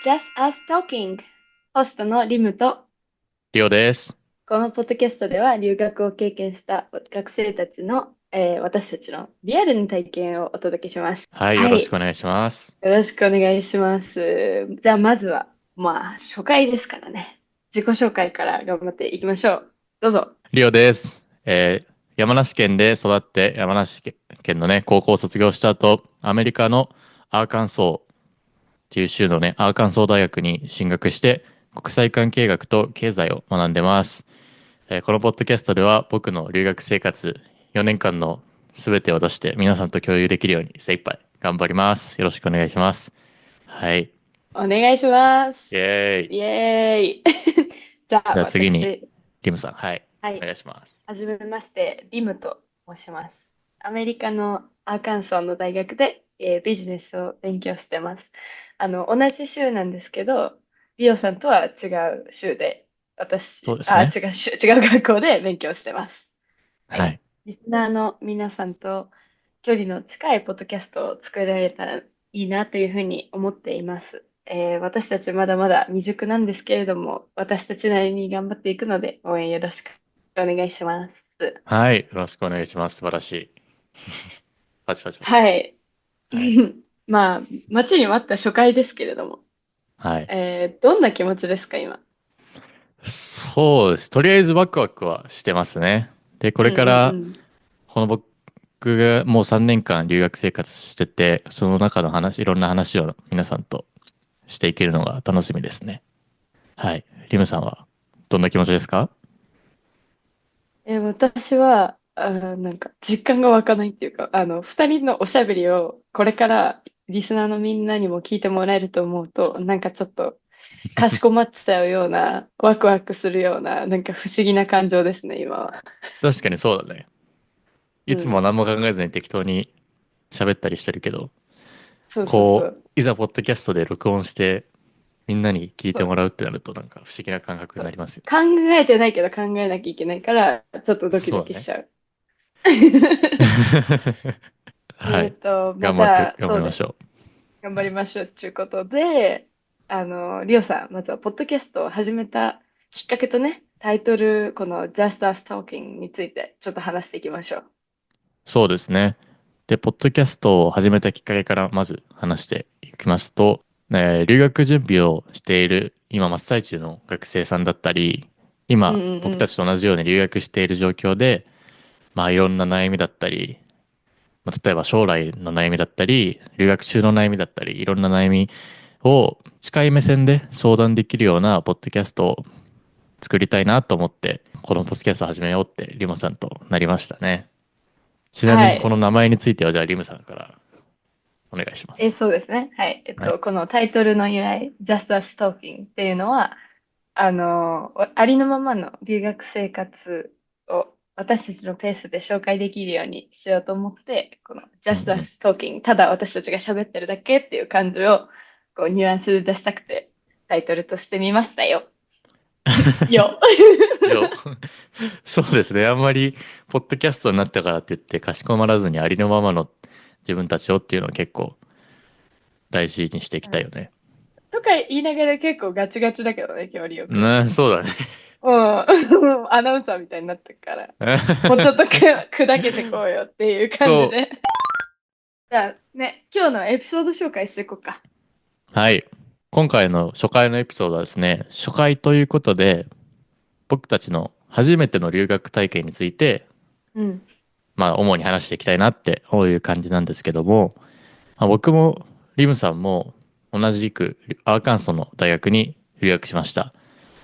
Just Us Talking ホストのリムとりょうです。このポッドキャストでは留学を経験した学生たちの、私たちのリアルな体験をお届けします。はい、よはい。ろしくお願いします。よろしくお願いします。じゃあまずは、初回ですからね。自己紹介から頑張っていきましょう。どうぞ。りょうです。山梨県で育って山梨県のね、高校を卒業した後、アメリカのアーカンソーっていう州のね、アーカンソー大学に進学して、国際関係学と経済を学んでます。このポッドキャストでは僕の留学生活4年間の全てを出して皆さんと共有できるように精一杯頑張ります。よろしくお願いします。はい。お願いしまイェす。ーイ。イエーイ。じゃあじゃあ次に、私、リムさん、はい。はい。お願いします。はじめまして、リムと申します。アメリカのアーカンソーの大学で、ビジネスを勉強してます。同じ州なんですけど、リオさんとは違う州で、違そうですね。う州、違う学校で勉強してます。はい。はい。リスナーの皆さんと距離の近いポッドキャストを作られたらいいなというふうに思っています。私たちまだまだ未熟なんですけれども、私たちなりに頑張っていくので、応援よろしくお願いします。はい。よろしくお願いします。素晴らしい。パチパチパチ。はい。はい。待ちに待った初回ですけれども、はい。どんな気持ちですか、今？そうです。とりあえずワクワクはしてますね。で、こうんれから、うんこの僕がもう3年間留学生活してて、その中の話、いろんな話を皆さんとしていけるのが楽しみですね。はい。リムさんはどんな気持ちですか？私は、なんか、実感が湧かないっていうか、二人のおしゃべりを、これからリスナーのみんなにも聞いてもらえると思うと、なんかちょっと、かしこまっちゃうような、ワクワクするような、なんか不思議な感情ですね、今は。確かにそうだね。いつもはうん。何も考えずに適当に喋ったりしてるけど、そうそうそこう、う。いざポッドキャストで録音してみんなに聞いそうてもらうってなるとなんか不思議な感覚そう。になりますよ。考えてないけど考えなきゃいけないから、ちょっとドキそうだね。ドキしちゃう。はい。じゃあ、頑張そうです。りましょう。頑張りましょうということで、リオさん、まずは、ポッドキャストを始めたきっかけとね、タイトル、この Just Us Talking について、ちょっと話していきましょう。そうですね。で、ポッドキャストを始めたきっかけからまず話していきますと、留学準備をしている今真っ最中の学生さんだったり、うん今うんうん。僕たちと同じように留学している状況で、まあいろんな悩みだったり、まあ、例えば将来の悩みだったり、留学中の悩みだったり、いろんな悩みを近い目線で相談できるようなポッドキャストを作りたいなと思って、このポッドキャストを始めようってリモさんとなりましたね。ちなみにこのはい。名前についてはじゃあリムさんからお願いします。そうですね。はい。はい。このタイトルの由来、Just Us Talking っていうのは、ありのままの留学生活を私たちのペースで紹介できるようにしようと思って、この うんう Just ん。Us Talking、ただ私たちが喋ってるだけっていう感じを、こう、ニュアンスで出したくて、タイトルとしてみましたよ。よ。いや、そうですね。あんまり、ポッドキャストになったからって言って、かしこまらずにありのままの自分たちをっていうのを結構大事にしていきたいよね。とか言いながら結構ガチガチだけどね、今日リオくん。うん、そうだね。うん。アナウンサーみたいになってるから。もうちょっと砕けてこうよっていう感じそで。じゃあね、今日のエピソード紹介していこうか。う。はい。今回の初回のエピソードはですね、初回ということで、僕たちの初めての留学体験について、うん。まあ、主に話していきたいなってこういう感じなんですけども、まあ、僕もリムさんも同じくアーカンソーの大学に留学しました。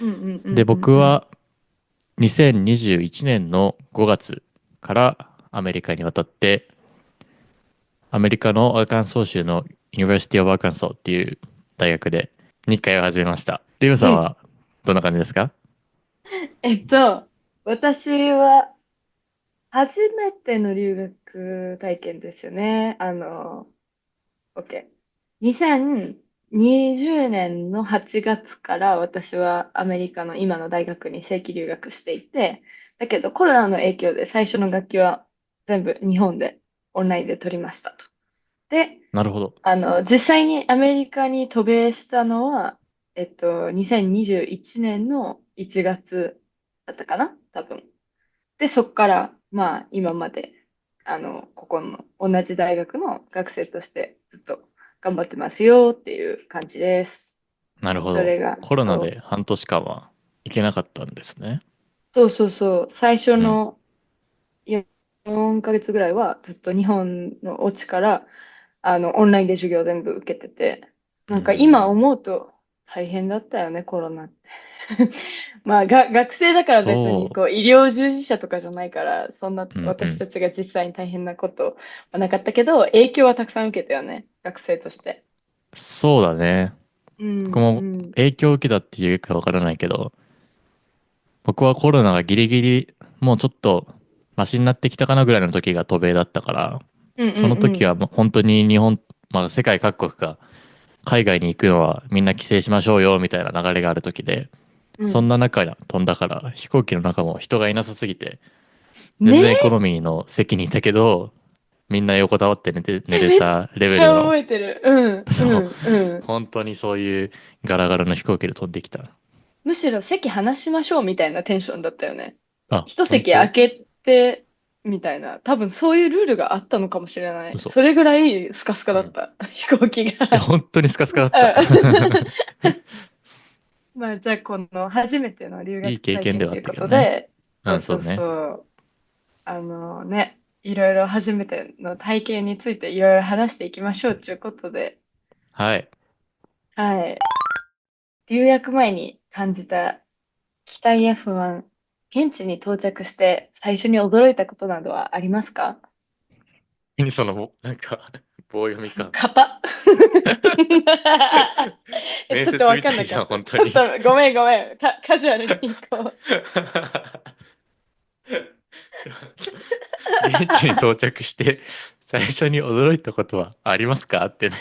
うんうんうで、んうんうん。僕は2021年の5月からアメリカに渡って、アメリカのアーカンソー州の University of Arkansas っていう大学で日課を始めました。リムうん。さんはどんな感じですか？えっと、私は初めての留学体験ですよね。OK。2020年の8月から私はアメリカの今の大学に正規留学していて、だけどコロナの影響で最初の学期は全部日本でオンラインで取りましたと。で、なるほど。実際にアメリカに渡米したのは、2021年の1月だったかな多分。で、そっから、まあ、今まで、ここの同じ大学の学生としてずっと頑張ってますよっていう感じです。なるほど。それが、コロナで半年間は行けなかったんですね。そう、最初うん。の4ヶ月ぐらいはずっと日本のお家から、オンラインで授業全部受けてて、うなんか今ん。思うと大変だったよね、コロナって。まあ、学生だから別にそこう医療従事者とかじゃないから、そんなう。うんうん。私たちが実際に大変なことはなかったけど、影響はたくさん受けたよね、学生として。そうだね。うん、う僕もん、影響を受けたっていうかわからないけど、僕はコロナがギリギリもうちょっとマシになってきたかなぐらいの時が渡米だったから、うん、その時うん、はもう本当に日本、まあ世界各国が海外に行くのはみんな帰省しましょうよみたいな流れがある時で、うん。うん。そんな中飛んだから飛行機の中も人がいなさすぎて、全ね然エコノミーの席にいたけど、みんな横たわって寝え、めっれたレベちゃルの、覚えてる。うん、うそう、ん、うん。本当にそういうガラガラの飛行機で飛んできた。むしろ席離しましょうみたいなテンションだったよね。あ、一席空本当？けて、みたいな。多分そういうルールがあったのかもしれない。嘘。それぐらいスカスカうん。いだった。飛行機や、が。本当にスカスカだった。うんまあ、じゃあ、この初めての留いい学体経験ではあっ験というこたけどね。とで、うん、そうね。いろいろ初めての体験についていろいろ話していきましょうということで、はい。はい。留学前に感じた期待や不安、現地に到着して最初に驚いたことなどはありますか？何その、なんか、棒読み感。型面ちょっとわ接みたいじゃん、かんなかった。本当に。ちょっとごめん。カジュアルに行こう。現地に到着して、最初に驚いたことはありますかってね。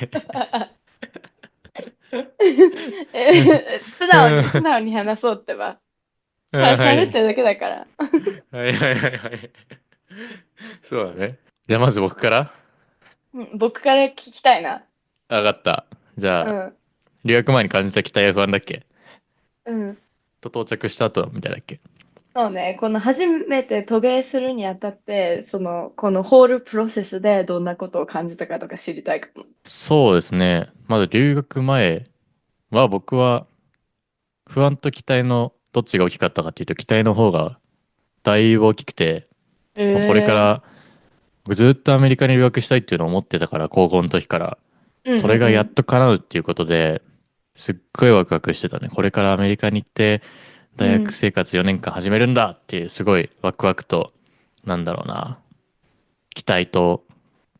素直に話そうってば。はい。喋ってるだけだから。はいはいはいはい。そうだね。じゃあまず僕からうん僕から聞きたいな。上がった。じゃあ、うん。留学前に感じた期待や不安だっけうん。と到着した後みたいだっけ？そうね。この初めて渡米するにあたって、このホールプロセスでどんなことを感じたかとか知りたいかも。そうですね。まず留学前は僕は不安と期待のどっちが大きかったかっていうと期待の方がだいぶ大きくて、もうこれかええら僕ずっとアメリカに留学したいっていうのを思ってたから高校の時から、うんそれがやっうんと叶うっていうことですっごいワクワクしてたね。これからアメリカに行ってうん。大うん。学生活4年間始めるんだっていうすごいワクワクと、なんだろうな、期待と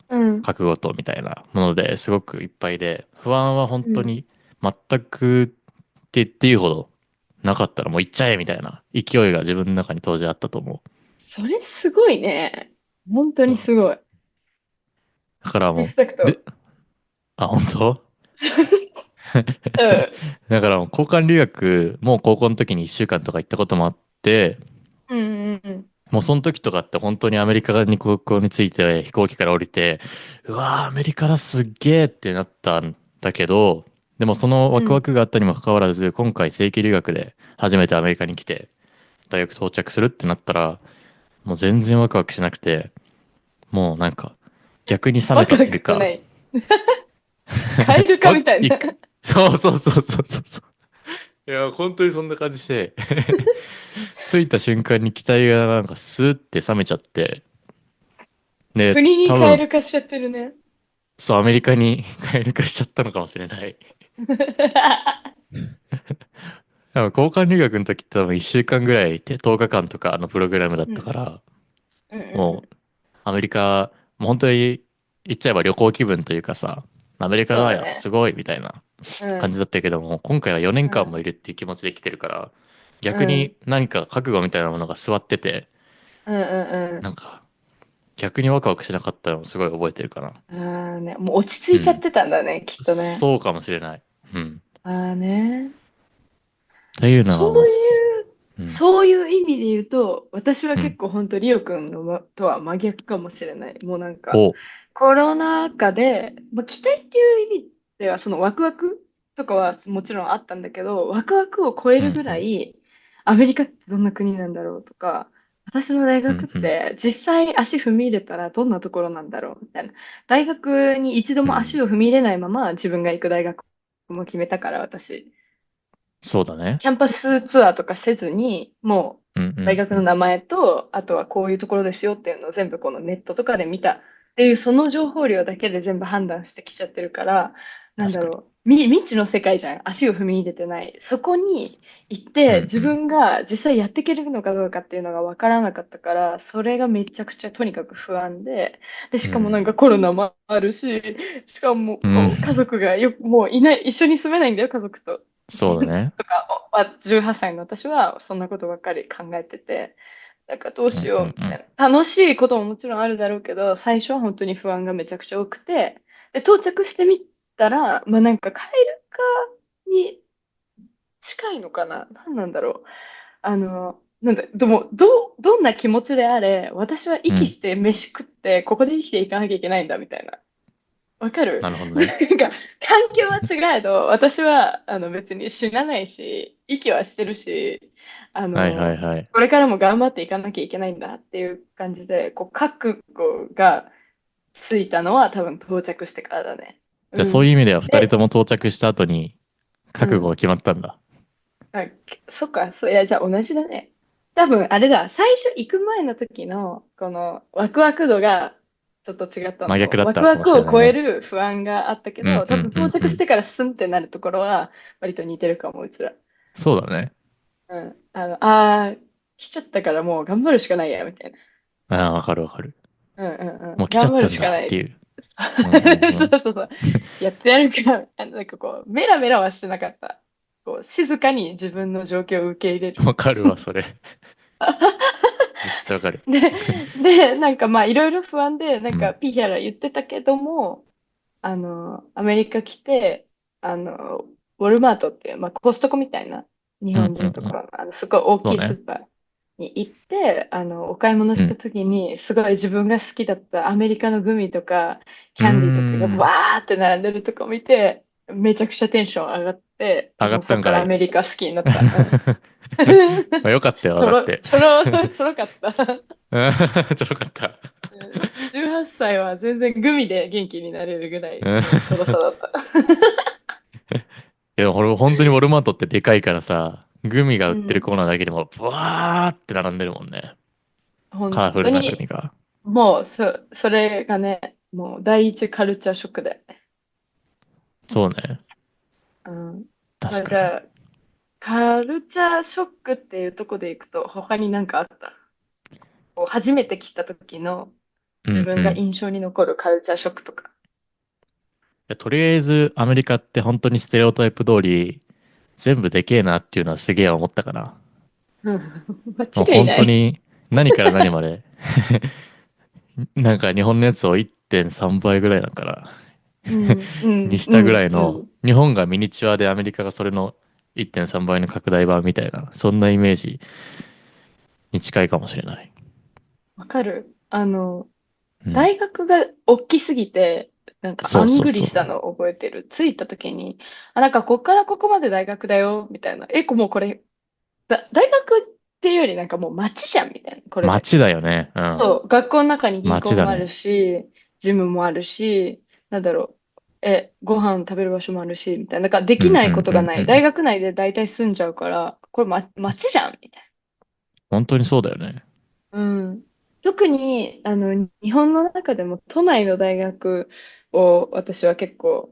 うん。覚悟とみたいなものですごくいっぱいで、不安は本うん。当に全くって言っていいほどなかったらもう行っちゃえみたいな勢いが自分の中に当時あったと思それすごいね。本当う。うん。にすごい。だからリもう、スペクト。あ、本当？うん。だからもう交換留学、もう高校の時に1週間とか行ったこともあって、うんうんうん。もうその時とかって本当にアメリカに高校に着いて飛行機から降りて、うわー、アメリカだすっげーってなったんだけど、でもそのワクワうん。クがあったにもかかわらず、今回正規留学で初めてアメリカに来て、大学到着するってなったら、もう全然ワクワクしなくて、もうなんか逆に冷めたワクワというか、クじゃない。カエル化みたいな。行く。そうそうそうそうそうそう。いや、本当にそんな感じで着いた瞬間に期待がなんかスーって冷めちゃって、で、国にカエ多分、ル化しちゃってるね。そう、アメリカに帰る化しちゃったのかもしれない。多分交換留学の時って多分1週間ぐらいで10日間とかのプログラムだっうん。たから、うんうんもうアメリカ、もう本当に言っちゃえば旅行気分というかさ、アメリカだよ、そうだね。すごいみたいなうん。感じだったけども、今回は4うん。年間もいるっていう気持ちで来てるから、うん。逆に何か覚悟みたいなものが座ってて、うんうんうん。なんか逆にワクワクしなかったのをすごい覚えてるかな。ああね、もう落ち着いちゃっうん。てたんだね、きっとね。そうかもしれない。うん。ああね。っていうのがもうそういう、うん。そういう意味で言うと、私はうん。結構本当リオくんのとは真逆かもしれない。もうなんか、おう。コロナ禍で、まあ、期待っていう意味では、そのワクワクとかはもちろんあったんだけど、ワクワクを超えるぐらうんい、アメリカってどんな国なんだろうとか、私の大学っうんうんて実際足踏み入れたらどんなところなんだろうみたいな。大学に一度うん。も足を踏み入れないまま自分が行く大学も決めたから、私。そうだね。キャンパスツアーとかせずに、もううんう大んうん。学の名前と、あとはこういうところですよっていうのを全部このネットとかで見たっていう、その情報量だけで全部判断してきちゃってるから、なん確かに。だろう、未知の世界じゃん。足を踏み入れてない。そこに行って自うんうん。分が実際やっていけるのかどうかっていうのがわからなかったから、それがめちゃくちゃとにかく不安で、しかもなんかうん。コロナもあるし、しかもうん。こう家族がもういない、一緒に住めないんだよ、家族と。そうだね。とか、18歳の私はそんなことばっかり考えてて、なんかどううんしようみたいうんうん。な。楽しいことももちろんあるだろうけど、最初は本当に不安がめちゃくちゃ多くて、で、到着してみたら、まあなんか帰るかに近いのかな、何なんだろう。なんだ、でも、どんな気持ちであれ、私はうん。息して飯食って、ここで生きていかなきゃいけないんだ、みたいな。わかる？ なるほどなんね。か、環境は違えど、私は、別に死なないし、息はしてるし、はいはいはい。これからも頑張っていかなきゃいけないんだっていう感じで、こう、覚悟がついたのは多分到着してからだね。じゃあうん。そういう意味では二人とで、も到着した後にうん。覚悟が決まったんだ。あ、そっか、いや、じゃあ同じだね。多分、あれだ、最初行く前の時の、この、ワクワク度が、ちょっと違ったの真逆と、だったのかもワクワクをしれないね。超える不安があったけど、多分うんうんう到着しんうん。てからスンってなるところは、割と似てるかも、うちら。そうだね。うん。来ちゃったからもう頑張るしかないや、みたいな。ああ、わかるわかる。うんうんうん。もう来ちゃ頑張るったんしかない。だっていう。うんうんうそうん。そうそう。やってやるから、なんかこう、メラメラはしてなかった。こう、静かに自分の状況を受け入れる。わかるわ、それ。めっちゃわかる。で、なんかまあいろいろ不安で、なんかうん。ピーヒャラ言ってたけども、アメリカ来て、ウォルマートっていう、まあコストコみたいな、日うん本でうんうん。いうところの、すごい大きいスそうね。ーパーに行って、お買い物したうん。時に、すごい自分が好きだったアメリカのグミとか、うーキャンディーとかがん。わーって並んでるとこ見て、めちゃくちゃテンション上がって、上がもうそこからアったんかい。メリカ好きになった。うん。まあ、よかったよ、上がって。ちょろかった。うんちょろかった。18歳は全然グミで元気になれるぐらいうんのちょろさだった。いや、俺本当にウォルマートってでかいからさ、グミが売ってるうん。コーナーだけでも、ブワーって並んでるもんね。カ本ラフルなグミ当に、が。もう、それがね、もう第一カルチャーショックだよね。そうね。うん。まあ、確かに。じゃあ、カルチャーショックっていうとこでいくと、他になんかあった？こう初めて来た時のうんうん。自分が印象に残るカルチャーショックとか。とりあえず、アメリカって本当にステレオタイプ通り、全部でけえなっていうのはすげえ思ったかな。うん。もう間違いない。本当に、何から何までなんか日本のやつを1.3倍ぐらいだから、うん、うにん、したぐうん、らいの、うん。日本がミニチュアでアメリカがそれの1.3倍の拡大版みたいな、そんなイメージに近いかもしれない。わかる。うん。大学が大きすぎて、なんかそうあんぐそうそう。りしたのを覚えてる。着いた時に、なんかこっからここまで大学だよ、みたいな。もうこれ、大学っていうよりなんかもう街じゃん、みたいな。これで。街だよね。うん。そう、学校の中に銀行もある街だね。し、ジムもあるし、なんだろう。ご飯食べる場所もあるし、みたいな。なんかでうんうんきないことがない。大うんうん。学内で大体住んじゃうから、これ、街じゃん、みたい本当にそうだよね。な。うん。特に、日本の中でも都内の大学を私は結構、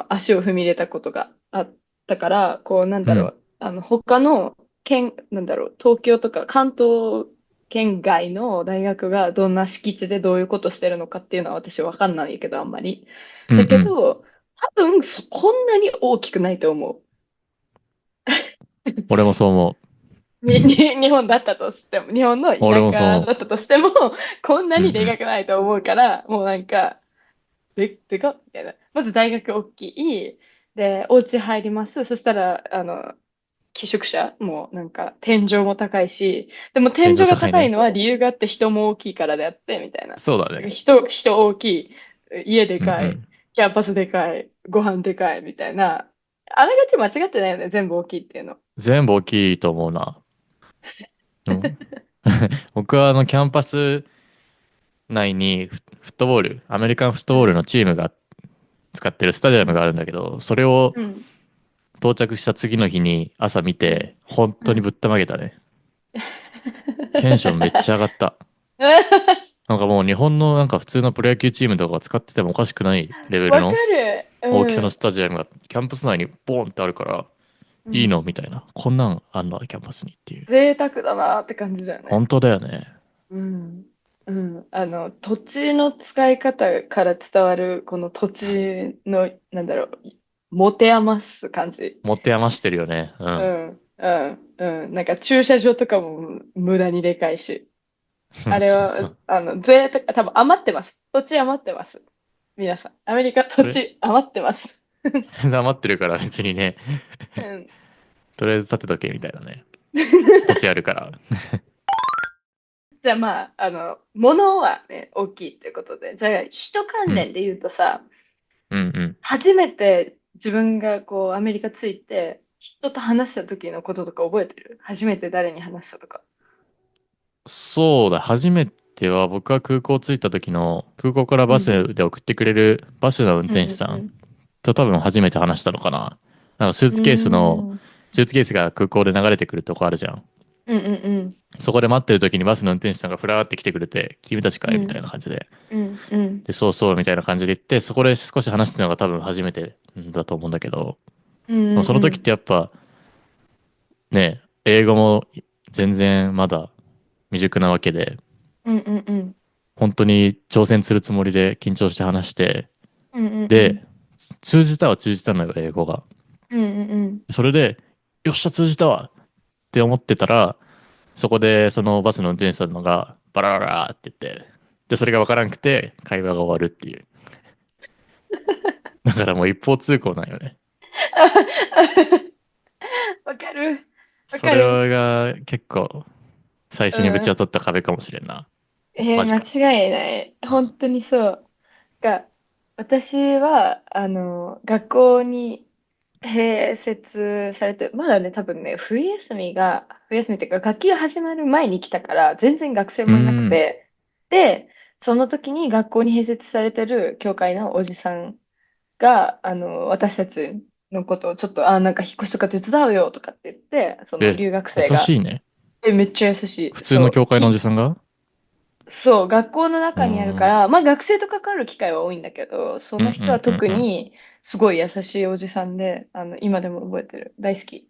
足を踏み入れたことがあったから、こう、なんうん。だろう、他のなんだろう、東京とか関東圏外の大学がどんな敷地でどういうことしてるのかっていうのは私わかんないけど、あんまり。だけうんうん。ど、多分こんなに大きくないと思う。俺もそう思日本だったとしても、日本のう。俺田もそう思舎だったとしても、こんなう。うんにでかうん。くないと思うから、もうなんか、でかっみたいな。まず大学大きい。で、お家入ります。そしたら、寄宿舎もなんか天井も高いし、でも天天井が井高いね。高いのは理由があって人も大きいからであって、みたいな。そうだね。人大きい、家でかい、うんうん。キャンパスでかい、ご飯でかい、みたいな。あながち間違ってないよね、全部大きいっていうの。全部大きいと思うな。うん、僕はキャンパス内にフットボール、アメリカンフットボールのうん。チームが使ってるスタジアムがあるんだけど、それをうん。到着した次の日に朝見うん。て、本うん。当にぶったまげたね。テンションめっちゃ上がった。なんかもう日本のなんか普通のプロ野球チームとかが使っててもおかしくないレベルわかのる。大きさのうん。スタジアムがキャンパス内にボーンってあるから、いいうん。のみたいな。こんなんあんのキャンパスにっていう。贅沢だなって感じだよね。本当だよね。うん。うん。土地の使い方から伝わる、この土地の、なんだろう、持て余す感じ。持て余してるよね。うん。うん。うん。うん。なんか駐車場とかも無駄にでかいし。そうあれは、そうそう。贅沢、多分余ってます。土地余ってます。皆さん。アメリカ土とり地余ってます。あえず余ってるから別にね、うん。とりあえず建てとけみたいなね。土地あるから。じゃあまあ、物はね、大きいってことで。じゃあ、人うん。関連で言うとさ、うんうん。初めて自分がこう、アメリカ着いて、人と話した時のこととか覚えてる？初めて誰に話したとか。そうだ、初めては僕が空港着いた時の空港からバうんスで送ってくれるバスの運うん転手さんうんと多分初めて話したのかな。なんかうん。スーツケースが空港で流れてくるとこあるじゃん。うんうんそこで待ってる時にバスの運転手さんがふらーって来てくれて、君たちかいみたいうんな感じで。うんうんで、そうそうみたいな感じで言って、そこで少し話したのが多分初めてだと思うんだけど、うんでもその時っうんてやっぱね、英語も全然まだ未熟なわけで、うんうんうん本当に挑戦するつもりで緊張して話して、うんうんうんで、通じたのよ、英語が。うんうんそれで、よっしゃ、通じたわって思ってたら、そこでそのバスの運転手さんのが、バラバラって言って、で、それがわからんくて、会話が終わるっていう。だからもう一方通行なんよね。わかる。わそかる。れが結構、最初にぶち当うん。たった壁かもしれんな。マジ間かっつって。違いない。本当にそう。私は、学校に併設されて、まだね、多分ね、冬休みっていうか、学期が始まる前に来たから、全然学生うーもいなくん。て、で、その時に学校に併設されてる教会のおじさんが、私たちのことをちょっと、なんか引っ越しとか手伝うよとかって言って、そのえ、留学優生が、しいね。めっちゃ優しい。普通のそう。教会のおじさんが。そう、学校のうー中にあるかん。ら、まあ学生と関わる機会は多いんだけど、そうんうの人はんうんうん。特にすごい優しいおじさんで、今でも覚えてる。大好き。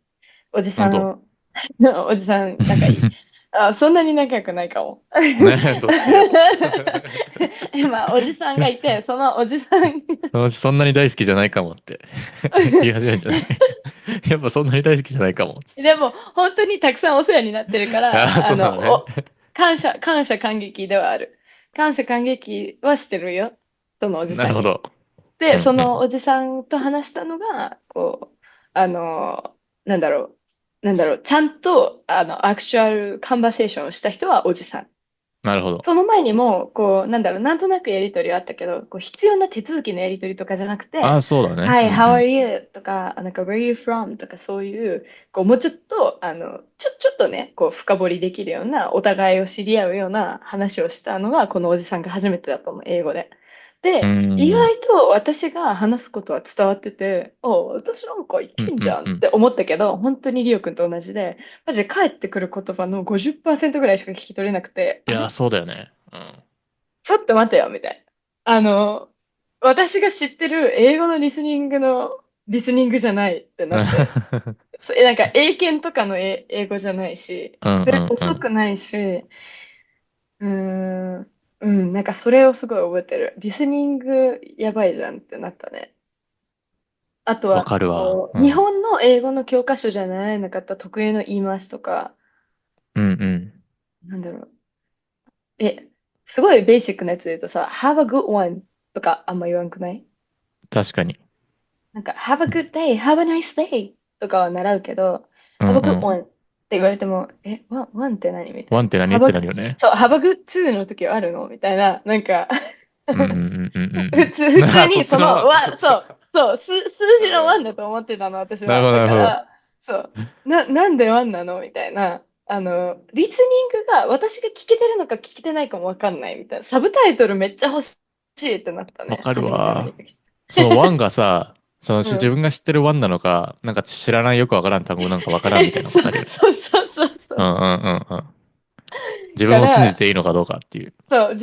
おじ本当。さんを、おじさん仲いい。そんなに仲良くないかも。ねえ、どっちよ。まあ、おじさんがいて、そのおじさん 私そんなに大好きじゃないかもって言い始めるんじゃない？やっぱそんなに大好きじゃないかもっつって。でも、本当にたくさんお世話になってるかああ、ら、そうなのね。感謝感激ではある。感謝感激はしてるよ。そのおじさんに。なるほど。うで、そのんうん。おじさんと話したのが、こう、あの、なんだろちゃんと、アクチュアルカンバセーションをした人はおじさん。なるほど。その前にも、こう、なんとなくやりとりはあったけど、こう、必要な手続きのやりとりとかじゃなくて、ああ、そうだね。はい、うんう how are ん。you? とか、なんか where are you from? とかそういう、こう、もうちょっと、ちょっとね、こう、深掘りできるような、お互いを知り合うような話をしたのが、このおじさんが初めてだと思う、英語で。うーで、意ん。外と私が話すことは伝わってて、私なんかいうんけんじゃんっうんうん。て思ったけど、本当にリオ君と同じで、マジで返ってくる言葉の50%ぐらいしか聞き取れなくて、いや、そうだよね。うん。ちょっと待てよ、みたいな。私が知ってる英語のリスニングじゃないってなって。なんか英検とかの英語じゃないし、うんうで、んうん。遅くないし、うーん、なんかそれをすごい覚えてる。リスニングやばいじゃんってなったね。あとは、わかるわ。こう、日うん。本の英語の教科書じゃなかった特有の言い回しとか、うんうん。なんだろう。すごいベーシックなやつで言うとさ、have a good one とかあんま言わんくない？確かに。なんか、have a good day, have a nice day とかは習うけど、うんう Have a good ん。one って言われても、ワンって何みたいな。ワンって何っ Have て a, なるよね。そう、Have a good two の時はあるのみたいな。なんか うんうんうんうんうんうん。普通あ、そっにその、ちの、そう、そう、数字のワンだなるほどなるほど。と思ってたの、私は。なるほどだなるほど。から、そう、なんでワンなのみたいな。リスニングが私が聞けてるのか聞けてないかもわかんないみたいな。サブタイトルめっちゃ欲しいってなったね。わかる初めてアメリわ。カ来て。そのワンがさ、その自うん。分が知ってるワンなのか、なんか知らないよくわからん単語なんかわからんみたいなことあるよね。そうそうそうそう。うんうんうんうん。自分を信じから、ていいのかどうかっていう。そう、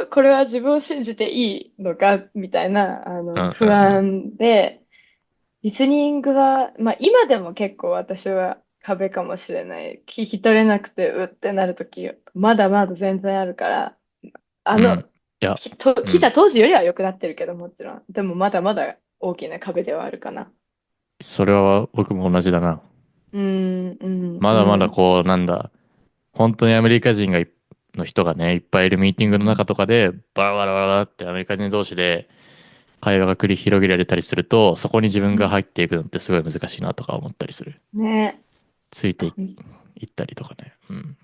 これは自分を信じていいのかみたいな、うんうん不うん。安で、リスニングは、まあ今でも結構私は壁かもしれない。聞き取れなくてうってなるとき、まだまだ全然あるから、あの、うん。いや、来たうん。当時よりは良くなってるけどもちろん。でもまだまだ大きな壁ではあるかな。それは僕も同じだな。うん、うん、まだまうん。だこう、なんだ、本当にアメリカ人の人がね、いっぱいいるミーティングの中とかで、バラバラバラってアメリカ人同士で会話が繰り広げられたりすると、そこに自分が入っていくのってすごい難しいなとか思ったりする。ね。ついてい、ほんいったりとかね。うん。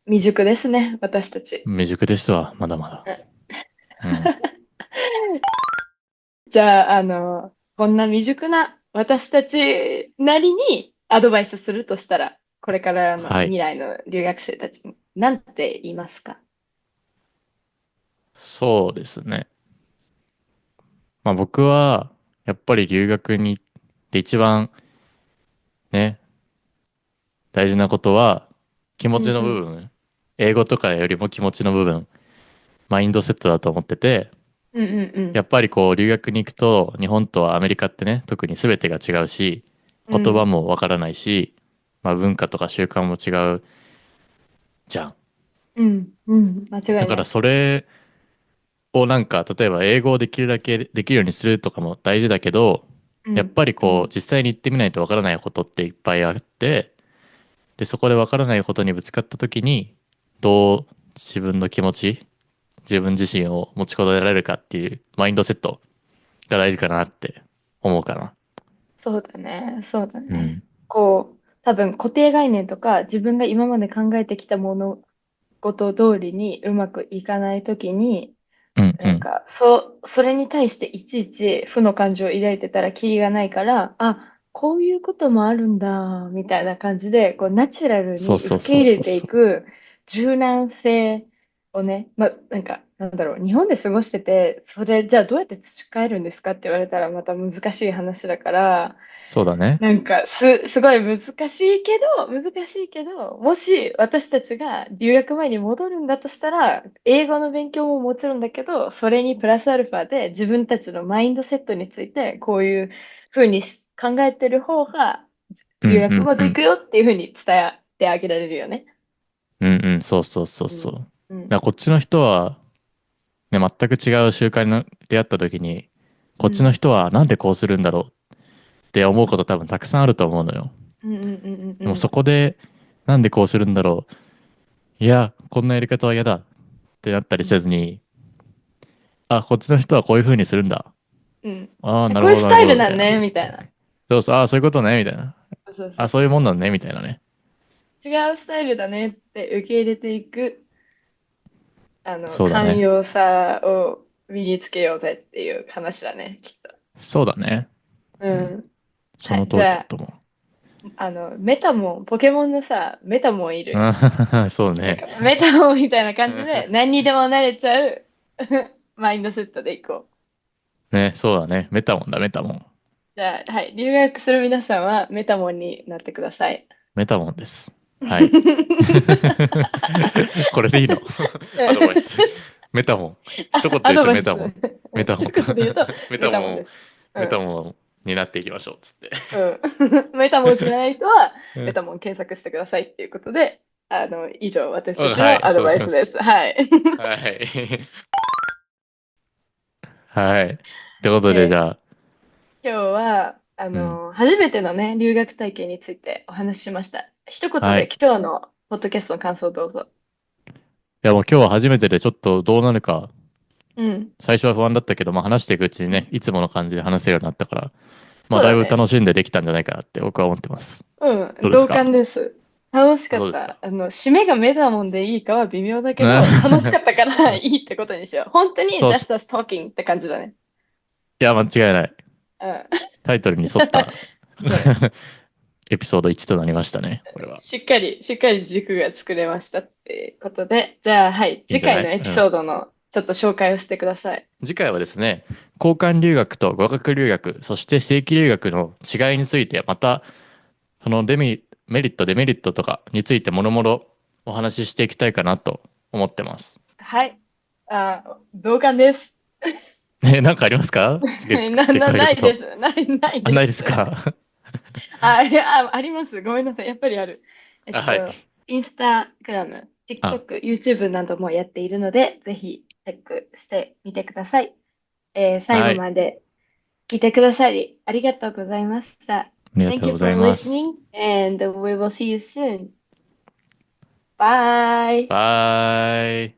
未熟ですね、私たち。未熟ですわ、まだまだ。うん。 うん。じゃあ、こんな未熟な私たちなりにアドバイスするとしたら、これからのはい。未来の留学生たちに何て言いますか？そうですね。まあ僕は、やっぱり留学に行って一番ね、大事なことは、気持ちのうんうん。部分。英語とかよりも気持ちの部分。マインドセットだと思ってて、うんうんうん。やっぱりこう留学に行くと、日本とアメリカってね、特に全てが違うし、言葉うんもわからないし、まあ文化とか習慣も違うじゃん。うんうん。間違いない。だからそれをなんか、例えば英語をできるだけできるようにするとかも大事だけど、やっうんぱりこう、うん実際に行ってみないとわからないことっていっぱいあって、で、そこでわからないことにぶつかった時に、どう自分の気持ち、自分自身を持ちこたえられるかっていうマインドセットが大事かなって思うかな。そうだね。そうだね。うん。多分固定概念とか自分が今まで考えてきた事通りにうまくいかないときに、うんうん。なんか、それに対していちいち負の感情を抱いてたらキリがないから、あ、こういうこともあるんだ、みたいな感じで、ナチュラルそうに受そうそうけ入れていそうそう。く柔軟性をね、まあ、なんか、なんだろう、日本で過ごしてて、それじゃあどうやって培えるんですかって言われたらまた難しい話だから、そうだね。なんか、すごい難しいけど、もし私たちが留学前に戻るんだとしたら、英語の勉強ももちろんだけど、それにプラスアルファで自分たちのマインドセットについて、こういうふうに考えてる方が、うんう留学うんうん。まくいくよっていうふうに伝えてあげられるよね。うんうん、そうそうそううん。そう。だかうん。らこっちの人は、ね、全く違う習慣に出会った時に、こっちのうん。人はなんでこうするんだろうって思うこと多分たくさんあると思うのよ。うんうんうんうでもそんこで、なんでこうするんだろう。いや、こんなやり方は嫌だってなったりうん。せずに、あ、こっちの人はこういう風にするんだ。うん。ああ、あ、なるほど、なるほど、こういうスタイルみたいな。なんね、みたいな。そうそう、ああ、そういうことね、みたいな。そうそうそあ、そういうもんなんね、みたいなね。う。違うスタイルだねって受け入れていく。寛そうだね。容さを身につけようぜっていう話だね、きっと。そうだね。うん。うん。はい。その通じゃりだと思あ、メタモン、ポケモンのさ、メタモンいう。る。そうね。なんか、メタモンみたいな感じで、何にでもなれちゃうマインドセットでいこう。ね、そうだね。メタモンだ、メタモン。じゃあ、はい。留学する皆さんはメタモンになってください。メタモンです。はい。これでいいの？アドバイス。メタモン。一言で言うアドバイス。とメタモン。メタモン。一言で言うと、メメタモン、タモンです。うん。メタモンになっていきましょう、つって。うん。メタモン知らない人は、うん。メタモン検索してくださいっていうことで、以上、私たちはい、のアドそうします。バイスです。はい。はい。はい。ってことで、じで、ゃあ、今日は、うん。初めてのね、留学体験についてお話ししました。一言はい。で今日のポッドキャストの感想をどうぞ。いや、もう今日は初めてでちょっとどうなるか、うん。最初は不安だったけど、まあ話していくうちにね、うん。いつもの感じで話せるようになったから、まあ、だいぶそうだね。楽しんでできたんじゃないかなって僕は思ってます。うん、同どうですか？感です。楽しかった。どうですか？締めがメタモンでいいかは微妙だけど、楽しかいったからいいってことにしよう。本当に そうっす。just us talking って感じだね。や、間違いない。うん。タイトルに沿ったそう。エピソード1となりましたね、これは。しっかり軸が作れましたってことで、じゃあ、はい、いいんじゃな次回のエピい？うん。ソードのちょっと紹介をしてください。次回はですね、交換留学と語学留学、そして正規留学の違いについて、また、そのメリット、デメリットとかについてもろもろお話ししていきたいかなと思ってます。はい。同感です。なんかありますか？付けないで加えること。す。ないあ、ないですです。か？いや、あります。ごめんなさい。やっぱりある。あ、はい。インスタグラム、あ、TikTok、YouTube などもやっているので、ぜひチェックしてみてください。最はい。後まで聞いてくださりありがとうございました。ありが Thank とう you ござ for います。listening and we will see you soon. Bye. バイ。